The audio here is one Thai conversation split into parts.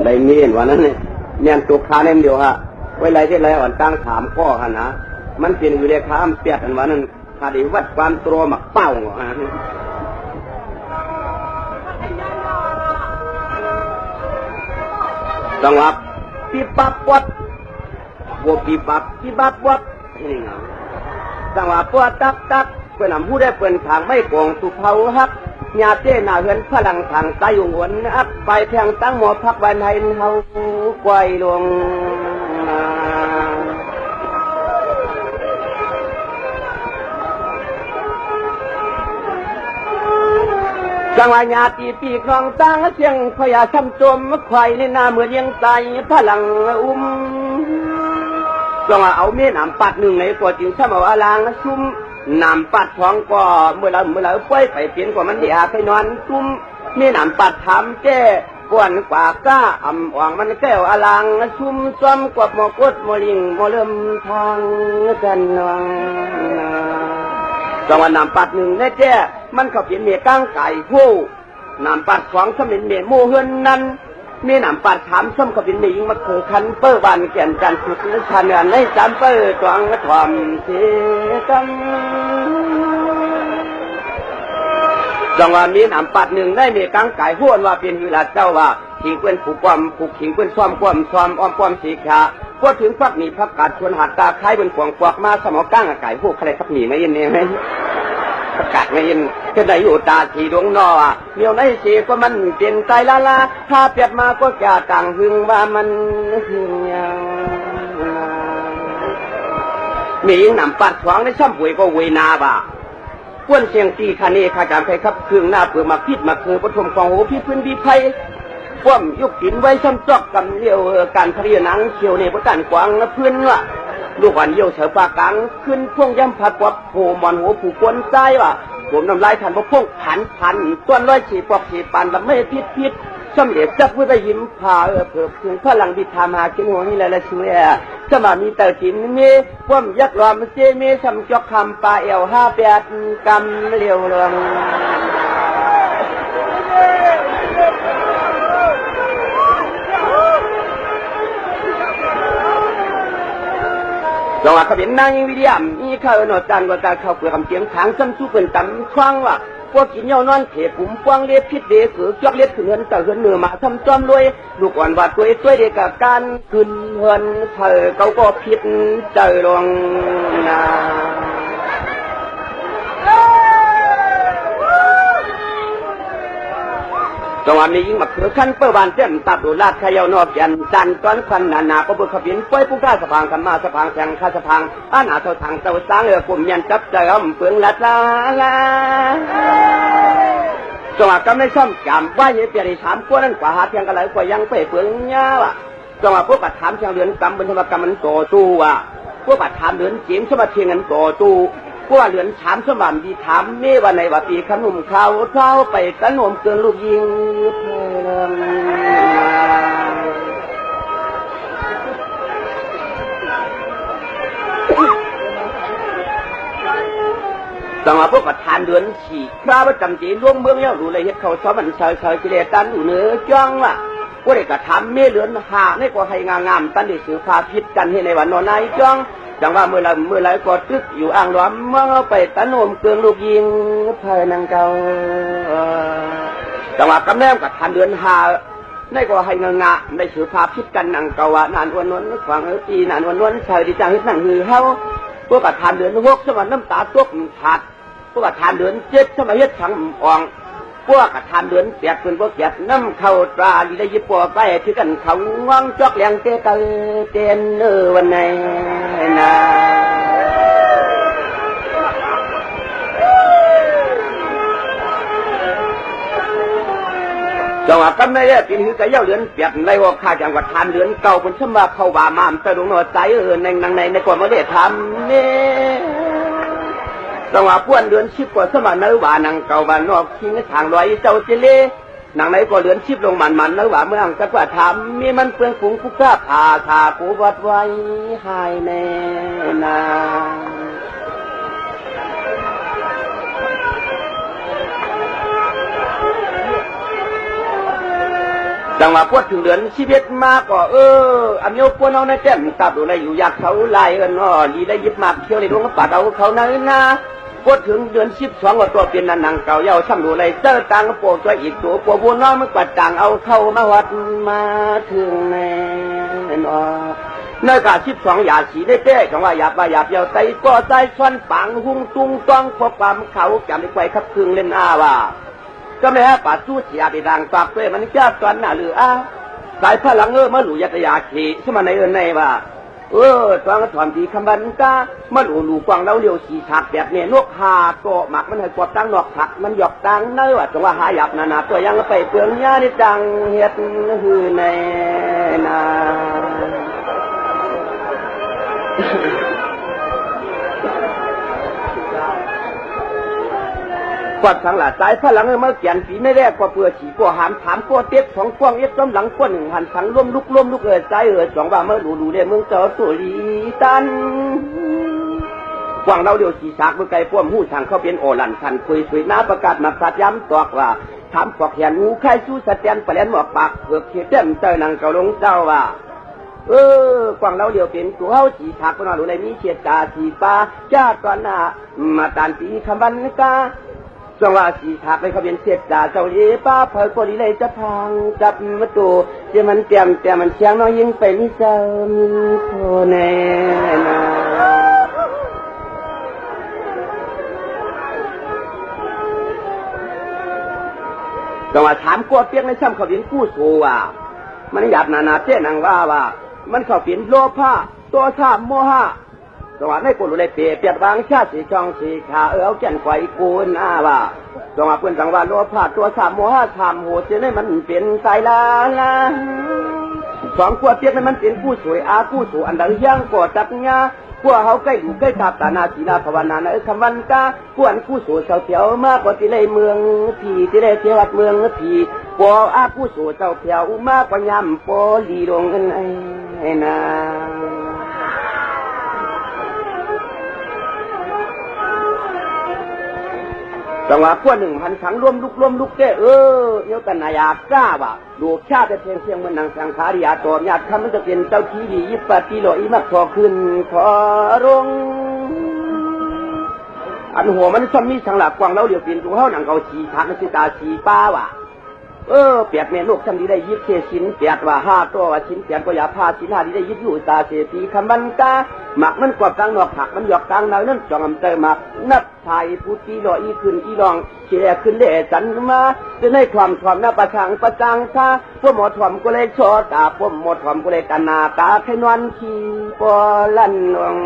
ได้เมียนวันนั้นเนี่ยตัวขาเนี่ยเดียวฮะไว้ไรที่ไรอ่อนตั้งถามข้อฮะนะมันเป็นอยู่ในข้ามเปียกกันวันนั้นคดีวัดความตัวหมักเป้าจังหวะปีบับวัดวัวปีบับวัดนี่ไงจังหวะปวดตักเพื่อนผู้ได้เปิ่นทางไม่โกงสุเผาฮักญาเจ้หน้าเฮือนพลังทางใจอยู่หวนอักไปแทงตั้งหมอพักวันให้เฮาควายลงจังหวะญาติปีครองตั้งเสียงพยาช้ำจมควายในหน้าเหมือนยังใจพลังจังหวะเอาเมียน้ำปัดหนึ่งในตัวจริงถ้ามาว่าลางซุ่มน้ำปัดท้องก็เมื่อเราปล่อยไปเปลี่ยนกว่ามันเดียไปนอนซุ่มมีน้ำปัดทำแจ้ปวนกว่าก้าอ่ำอ่องมันแก้วอลังซุ่มซ้ำกว่าหมอกดหมอลิงหมอเริ่มทางกันนองจังหวะน้ำปัดหนึ่งในแจ้มันก็เปลี่ยนเมียก้างไก่ผู้น้ำปัดของสมินเมียโมเฮือนนั้นมีน้ำปัดถามส้มกับเป็นเมียยิงมาคือคันเปิ้ลบานแก่นจันทร์สุดและชันเงินในจำเปิ้ลตวงและความเสียกันจังหวะนี้น้ำปัดหนึ่งได้เมียก้างไก่ห้วนว่าเป็นเวลาเจ้าว่าขิงเพื่อนผูกความผูกขิงเพื่อนซ้อมความซ้อมอ้อมความสีขาพูดถึงพักหนีพักกาดชวนหัดตาคล้ายบนขวงควักมาสมอก้างไก่พวกใครพักหนีไม่ยินเนี่ยไหมประกาศไม่ยินก็ได้อยู่ตาสีดวงนอเมียวในสีก็มันเป็นใจละถ้าเปียดมาก็จะต่างหึงว่ามันหึงยังมียิงหนำปัดขวางในช่ำหวยก็เวนาบ่าควนเสียงตีคาเนข้าจามใครครับเครื่องหน้าเปื่อมาพิษมาคือปฐมของโหพี่พื้นพี่ไพคว่ำยุกกินไว้ช่ำจอกกันเลี้ยวการพเรียนังเขียวในประการกวางนะเพื่อนว่ะลูกวันเยี่ยวเฉาปากกังขึ้นพ่วงย่ำผัดวับโผมอนหัวผูกวนใจว่ะผมน้ำลายทันพวกพ่วงพันต้นร้อยฉีปอกฉีปันลำไม่พิษสำเร็จจับไว้ไปยิ้มพาเผื่อถึงพลังบิธามาขึ้นหัวนี่แหละช่วยสมามีเตอร์จินมีคว่ำยักษ์รอมเจมีสำจอกคำปลาเอว58 กำเลี้ยวลงจังหวะเขาเป็นนางวิริยมมีข้าวหนอจันว่าการเข้าเปลือกคำเสียงทางซ้ำสู้เป็นตำคว้างว่ะพวกกินเย้านอนเถปุ่มกว้างเลี้ยพิษเดือสือจอกเลี้ยขึ้นเงินแต่เงินเหนือมาทำจอมรวยลูกอ่อนว่าตัวเด็กกับการขึ้นเงินเธอเขาก็พิษเจอลงนาจังหวะนี้ยิ่งมาคือขั้นเปิดบานเจ้าตัดดูลาดขยาวนอกยันจันก้อนควันนาก็เบิกขบินไฟผู้ข้าสะพางกันมาสะพางแทงข้าสะพางอาณาเท่าทางเจ้าสางกลุ่มยันจับใจอ้อมเปลืองละลาจังหวะก็ไม่ซ่อมจำว่าเยเปียรีถามพวกนั้นกว่าหาเพียงกันเลยกว่ายังไปเปลืองเงาอ่ะจังหวะพวกปัดถามเชียงเดือนกำบนธรรมกรรมมันโตตู้อ่ะพวกปัดถามเดือนจีมสมาเทียงกันโตตู้พวกเหลือนถามสมบัติถามเมื่อวันในว่าปีขนุ่มเขาเท้าไปกระหน่มเกินลูกยิงเพลิงจังหวะพวกประธานเดือนฉีกคราประจำจีร่วมเมืองแล้วรู้เลยเฮ็ดเขาซ้อมมันเฉยกิเลสตันอยู่เนื้อจ้องล่ะพวกเด็กกระทำเมื่อเหลือนหาในกว่าให้งามตันได้สืบพาพิษกันให้ในวันนอนในจ้องจังว่าเมื่อไรก็ตึกอยู่อ่างล้อมเมื่อไปตะโนมเกินลูกยิงเพลินนังเก่าจังว่ากำแนมกับทันเดือนหาในก็ให้งะในสืบพาพิษกันนังเก่านานวันนวลขวางตีนานวันนวลเฉยที่จังฮิตนั่งหือเฮาพวกกับทันเดือน6สมัยน้ำตาตกขาดพวกกับทันเดือน7สมัยเฮ็ดขังอ่องพวกกับทันเดือน8เป็นพวกเกียดน้ำเข้าตราลีได้ยิบปอไปที่กันเขาง่วงจอกแหลงเตะเต้นวันไหนนะจังหวะกันในปีนี้ก็เย้าเดือนเปียกในหัวข้าจังหวัดทานเดือนเก่าเป็นสมาเข้าบ่ามามแต่ดวงหัวใจในกว่าไม่ได้ทำเนี่ยจังหวะป้วนเดือนชิบกว่าสมาเนื้อหวานังเก่าบ้านนอกทิ้งทางลอยเจ้าเจเล่หนังไหนก็เดือนชิบลงมันเนื้อหวาเมื่อหังจะกว่าทำมีมันเปลืองฝูงผู้กล้าผ่ากูวัดไว้ให้แน่นา จังหวะพวดถึงเดือนชีวิตมาก็อันโยพวกน้องในแจ่มตับดูในอยู่อยากเขาลายลีได้ยิบมากเที่ยวในดวงป่าเราเขาในนาพวดถึงเดือน12ก็ตัวเป็นนังเก่าเย้าช่ำดูในเจอตังโปตัวอีกตัวปัวบัวน้องมันกวาดต่างเอาเข้ามาวัดมาถึงในในกา12อย่าสีได้เป้จังว่าหยาบว่าหยาบเย้าใจก็ใจซ้อนปังหุ่งตุงต้องพบความเขาจำได้ไว้ครับคืนเล่นอาว่าก็เลยป่าสู้เสียไปดังปากเป้มันแก้ตอนหน้าหรือสายพลังมาหลู่ยัตยาขีสมาในในว่าตอนก็ถอนทีคำบันกามาหลู่กวางเราเลี้ยวสีฉากแบบเนี่ยนกหาโตหมักมันให้กวาดตั้งนอกผักมันหยอกตั้งเนื้อจังว่าหาหยับนาตัวยังไปเปลืองยาได้จังเฮ็ดหือในนากอดสังหลาสายพลังเมื่อเขียนฝีไม่แรกกว่าเปลือกฉีกว่าหามถามกว่าเต็กของกว้างเอ็ดต้มหลังกว่า1หันสังร่วมลุกใจสองว่าเมื่อหลูเนี่ยเมืองเจ้าตัวลีตันกว้างเราเดียวสีฉากเมื่อไก่ป้วมหูทางเขาเป็นโอลันทันคุยสวยน้าประกาศมาสัตย้ำตอกว่าถามปอกแขนงูไข่สู้สแตนปลาแหลนหมอกปากเผือกเขียดเต็มเจ้านังเก่าลงเจ้าว่ากวางเราเดียวเป็นตัวเฮาสีฉากก็นอนอยู่ในนี้เฉียดตาสีฟ้าจ้าตอนหน้ามาตานตีคำบันกาจังว่าสีฉากไปเขาเป็นเสียดจ่าเจ้าเย่ป้าเผยคนนี้เลยจะพังจับมาตัวเจ้ามันเตรียมแต่มันเชียงน้อยยิ่งไปนิจามโคแน่นาจังว่าถามกลัวเปียกในช่ำเขาเป็นกู้สู้ว่ามันหยาบนาเจ้นางว่ามันเขาเป็นโลภะตัวชาโมหะจังหวะในกุลเลยเปียกบางชาติสีช่องสีขาเอาแก่นไขว่กูนว่าจังหวะเพื่อนจังว่าโลภะตัวสามโมหะสามโหดเจ้าเนี่ยมันเป็นสายลาสองขวดเปียกนั้นมันเป็นผู้สวยผู้สูอันดังย่างกอดจักงาพวกเขาใกล้ดูใกล้ตับตานาสีนาภาวนาในคำวันกาพวกผู้สูเจ้าเถียวมากกว่าที่ในเมืองผีที่ในเที่ยวเมืองผีพวกผู้สูเจ้าเถียวมากกว่ายำปอลีลงกันไอ้นาจังหวะพวก1,000ขังร่วมลุกเจ้เยกันนายากล้าว่ะดูชาติเพียงเหมือนนางสังขาริยาตอนญาติคำมันจะเป็นเจ้าทีดียิบปฏิโลอีมักพอขึ้นขอรงอันหัวมันซ้ำมีสังหลักกวางเราเดี๋ยวเป็นตัวเขาหนังเขาฉีทักนักศึกษาฉีป้าว่ะเปียกเมลูกทำดีได้ยิบเทชิ้นเปียกว่า5ตัวว่าชิ้นเปียกก็อย่าพาชิ้น5ดีได้ยิบอยู่ตาเสียทีคำบันกาหมักมันกวาดกลางนอกผักมันหยอกกลางในนั่นจองอำเตอหมักนับไทยผู้ตีลอยขึ้นอีรองเชี่ยขึ้นเล่จันมาจะได้ความหน้าประจังท่าพวกหมอถ่อมก็เลยชอตาพวกหมอถ่อมก็เลยกันนาตาแค่นวันขี้ปอลั่นลง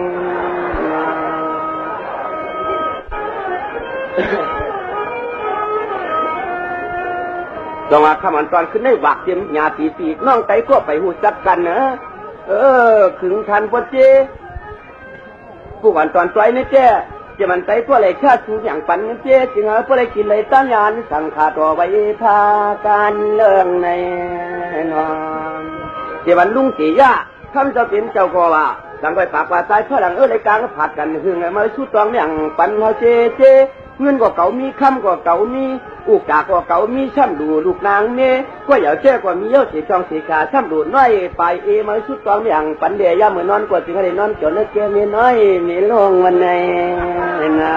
จังหวะขมันตอนขึ้นได้หวักเต็มหยาปีกน้องไก่ก็ไปหูจักกันเนอะขึงทันพอเจผู้ก่อนตอนใจนี่เจ้จะมันไก่ก็เลยฆ่าชูอย่างปันเจ้จึงเอาก็เลยกินเลยตั้งยานสั่งขาตัวไว้พาการเรื่องในนอนเจ้าวันลุงตีย่าคำเจ้าเป็นเจ้าก็ว่าหลังไปปากว่าใจพลังรายการก็ผัดกันหึงมาชุดตองอย่างปันเขาเจเงินก็เก่ามีคำก็เก่ามีอุกกาก็เก่ามีช่ำดูลูกนางเน่ก็อย่าแจ้กว่ามีเยอะสีช่องสีขาช่ำดูน้อยไปมาชุดตองอย่างปันเดียย่าเหมือนนอนกว่าสิเขาได้นอนจนแล้วเจ้ามีน้อยมีลงวันไหนนะ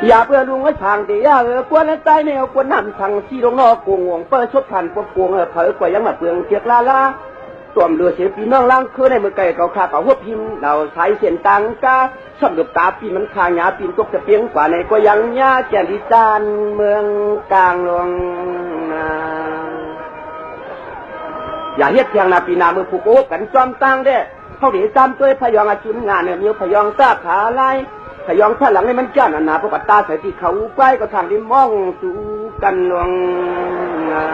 อย่าเพื่อลุงไว้ทางตีย่ากวนใจแนวกวนน้ำทางซีลงนอกกวงห่วงเปิดชดพันพวกกวงเผยกว่ายังมาเปลืองเทียกลาตัวเรือเสียปีน้องล่างคือในเมื่อไก่เขาขาเขาหัวพิมพ์เราใช้เส้นตังกาชอบดูตาปีมันคางหยาปีนตกจะเพียงกว่าในก็ยังหญ้าแก่นที่จานเมืองกลางลงนาอย่าเฮ็ดเพียงนาปีนาเมื่อผูกโอ้กันจอมตังเด้เขาเดี๋ยวจำตัวพยองอาชุนงานเนี่ยมีพยองซาขาไล่พยองท่าหลังให้มันจ้าหนาพวกปัตตาใส่ที่เขาใกล้ก็ทางที่มองสู่กันลงนา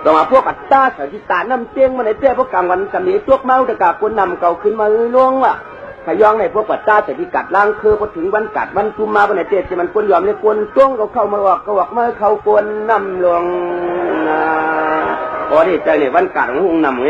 ต่อมาพวกปัตตาใส่ที่ตาน้ำเตียงมาในเตี้ยพวกกลางวันกันนี้ตัวเมาตะกาปนนำเก่าขึ้นมาล่วงว่ะพยองในพวกปัตตาใส่ที่กัดล่างคือพอถึงวันกัดวันตุมมาวันไหนเตี้ยจะมันปนยอมในปนจ้วงเขาเข้ามาออกก็ออกมาเขาปนนำลงพอที่ใจเนี่ยวันกัดของหงนำไง